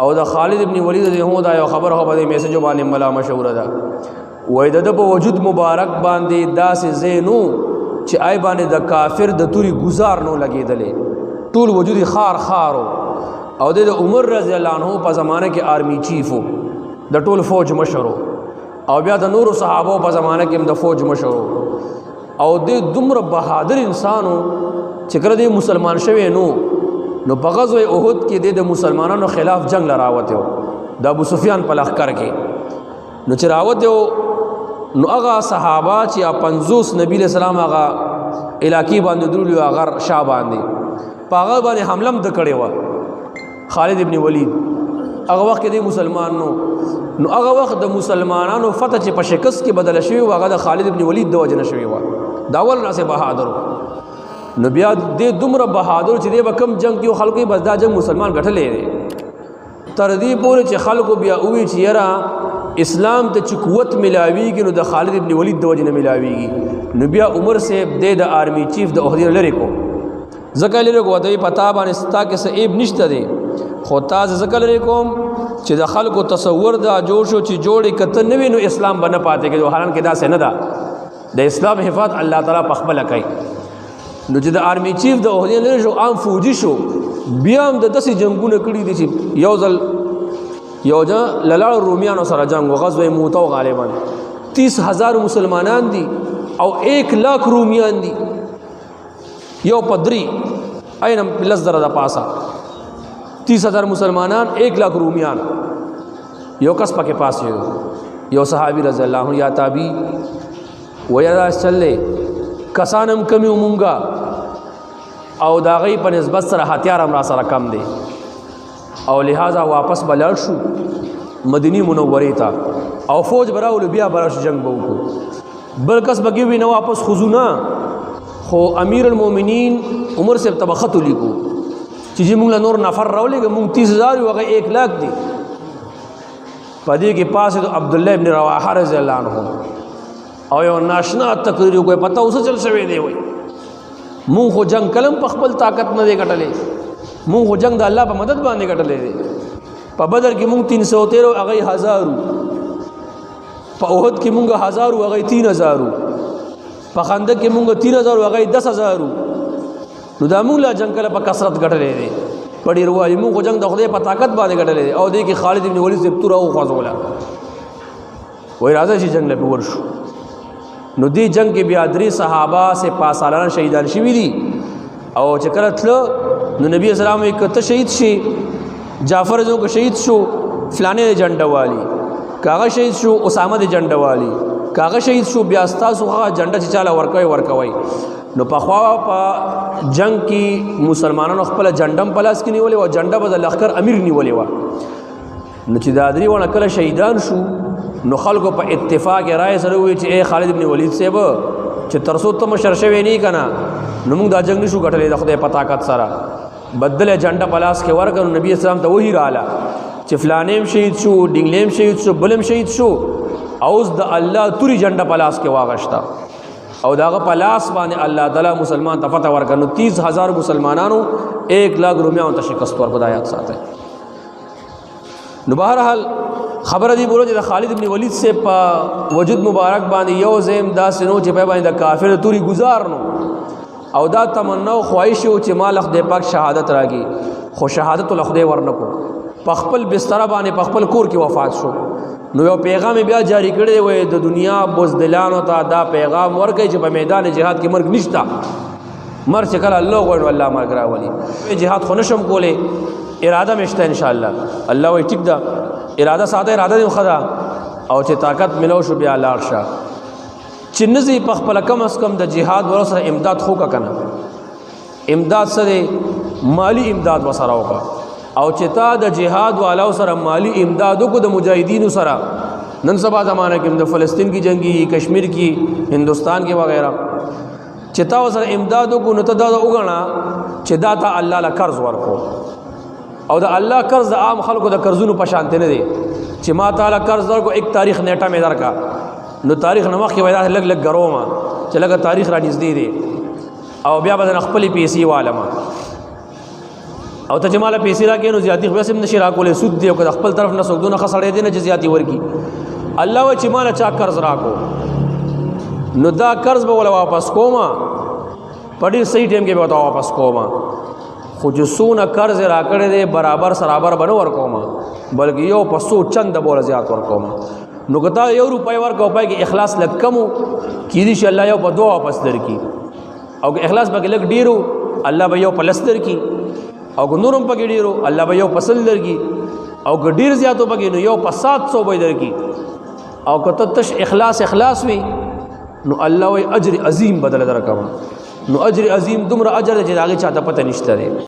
او د خالد ابن ولید رضی دا یو خبر هو په میسج باندې ملا مشهور ده وای د په وجود مبارک باندې داسې زینو چې آی باندې د کافر د توري گزار نو لګیدلې ټول وجود خار خارو او د عمر رضی الله عنه په زمانه کې آرمی چیفو د ټول فوج مشرو او بیا د نورو صحابه په زمانه کې هم د فوج مشرو او د دومره بهادر انسانو چې کله د مسلمان شوی نو په غزوه احد کې د مسلمانانو خلاف جنگ لراوته د ابو سفیان په لښکر کې نو چې راوته نو هغه صحابه چې 50 نبی له سلام هغه علاقې باندې درولي هغه شاه باندې پاغه باندې حمله د کړي و خالد ابن ولید هغه وخت کې د مسلمان نو هغه وخت د مسلمانانو فتح چې په شکست کې بدل شوی و هغه د خالد ابن ولید د وجه نشوي و دا ول راسه بهادر نو بیا د دومره بهادر چې د کم جنگ کې خلکو بس دا جنگ مسلمان غټلې دي تر دې پورې چې خلکو بیا وی چې یرا اسلام ته چې قوت ملاویږي نو د خالد ابن ولید د وجه نه ملاویږي نو بیا عمر سے د آرمی چیف د احد لری کو ځکه لری کو ته پتا باندې ستا کې صعيب نشته دي خو تاسو ځکه لری کوم چې د خلکو تصور دا جوړ شو چې جوړې کته نوی نو اسلام بنه پاتې کې حالان کې دا څه نه ده د اسلام حفاظت الله تعالی په خپل کوي نو چې د آرمی چیف د احد لری شو عام فوجي شو بیا هم د 10 جنگونه کړي دي چې یو ځل یو ځل لړ رومیانو سره جنگ غزوه موته غالبا 30,000 مسلمانان دي او 1,00,000 رومیان دي یو پدری اینم لز در د پاسا 30,000 مسلمانان 1,00,000 رومیان یو کس پکې پاس یو صحابي رضی الله عنه یا تابعی ویا چلے کسانم کمی مونږه او دا غي په نسبت سره هتیار هم را سره کم دي او لہذا واپس بلل شو مدینی منوره ته او فوج براول بیا براش جنگ وکړو بل کس بګي وی نو واپس خزونا خو امیر المؤمنین عمر سے تبخت لیکو چې موږ نور نفر راولې موږ 30,000 او هغه 1,00,000 دي پدې کې پاسه عبد الله ابن رواحه رضی الله عنه او یو ناشنا تقریر کوي پته اوس چل شوی دی وای مونږ خو جنگ کلم په خپل طاقت نه دی کټلې مونږ خو جنگ د الله په مدد باندې کټلې دی په بدر کې مونږ 313 هغه 1000 په احد کې مونږ 1000 هغه 3000 په خندق کې مونږ 3000 هغه 10000 نو دا مونږ لا جنگ کله په کثرت کټلې دی په ډیر وایي مونږ جنگ د خدای په طاقت باندې کټلې او دې کې خالد ابن ولید سے تور او خوځولا وای راځي چې جنگ له ورشو نو دی جنگ کې بیا درې صحابه سے پاسالانه شهیدان شوي دي او چې کله تل نو نبی اسلام یک ته شهید شي جعفر جو کو شهید شو فلانه جنډه والی کاغه شهید شو اسامه د جنډه والی کاغه شهید شو بیا تاسو هغه جنډه چې چاله ورکوي نو په خوا په جنگ کې مسلمانانو خپل جنډم پلاس کې نیولې او جنډه بدل لخر امیر نیولې و نو چې دا درې ونه کله شهیدان شو نو خلکو په اتفاق رائے سره وی چې اے خالد ابن ولید صاحب چې ترسو ته مشرشوي نه کنا نو موږ دا جنگ نشو غټلې د خدای په طاقت سره بدل جنډه پلاس کې ورکړ نبی اسلام ته وਹੀ رااله چې فلانیم شهید شو ډینګلیم شهید شو بلم شهید شو اوس د الله توري جنډه پلاس کې واغښتا او داغه پلاس باندې الله تعالی مسلمان ته فتح ورکړ نو 30,000 مسلمانانو 1,00,000 رومیانو ته شکست ورکړ آیات ساته نو بهرحال خبر دی بولو چې خالد ابن ولید سے په وجود مبارک باندې یو زم دا سينو چې په باندې د کافر توري گزار نو او دا تمنا او خواهش او چې مال خدای پاک شهادت راګي خو شهادت له خدای ورنکو په خپل بستر باندې په خپل کور کې وفات شو نو یو پیغام بیا جاری کړی وای د دنیا بزدلانو ته دا پیغام ورکړي چې په میدان جهاد کې مرګ نشتا مرګ چې کله الله غوړ الله مرګ راولي جهاد خو نشم کوله اراده مشته ان شاء الله الله وای ټیک دا اراده ساده اراده دی خدا او چې طاقت ملو شو بیا لاړ شه چې نزي په خپل کم اس کم د جهاد ور سره امداد خو کا کنه امداد سره مالی امداد وسره وکا او چې تا د جهاد والو سره مالی امدادو کو د مجاهدینو سره نن سبا زمانہ کې د فلسطین کی جنگي کشمیر کی هندستان کې وغیرہ چې تا سره امدادو کو نو ته دا وګڼا چې دا ته الله له قرض ورکو او د الله قرض د عام خلکو د قرضونو په شان نه دی چې ما تعالی قرض ورکو یک تاریخ نیټه مې درکا نو تاریخ نمخ کې وایي لګ لګ غروما چې لګ تاریخ را نږدې دی او بیا به خپل پیسې والما او ته چې مال پیسې راکې نو زیاتی خو بس هم نشي راکولې سود دی او که خپل طرف نه سودونه خسړې دي نه چې زیاتی ورکی الله و چې مال چا قرض راکو نو دا قرض به ولا واپس کوما پډې صحیح ټیم کې به وتا واپس کوما خو چې سونه قرض راکړې دي برابر سرابر بنو ور کوما بلکې یو پسو چند بوله زیات ور کوما نو کتا یو روپۍ ورکو پای کې اخلاص لګ کمو کې دي چې الله یو په دوه واپس درکې او که اخلاص به لګ ډیرو الله به یو پلس درکې او که نورم پکې ډیرو الله به یو پسل درکې او که ډیر زیاتو پکې نو یو په 700 به درکې او که تش اخلاص وي نو الله وی اجر عظیم بدل درکما نو اجر عظیم دومره اجر چې هغه چاته پته نشته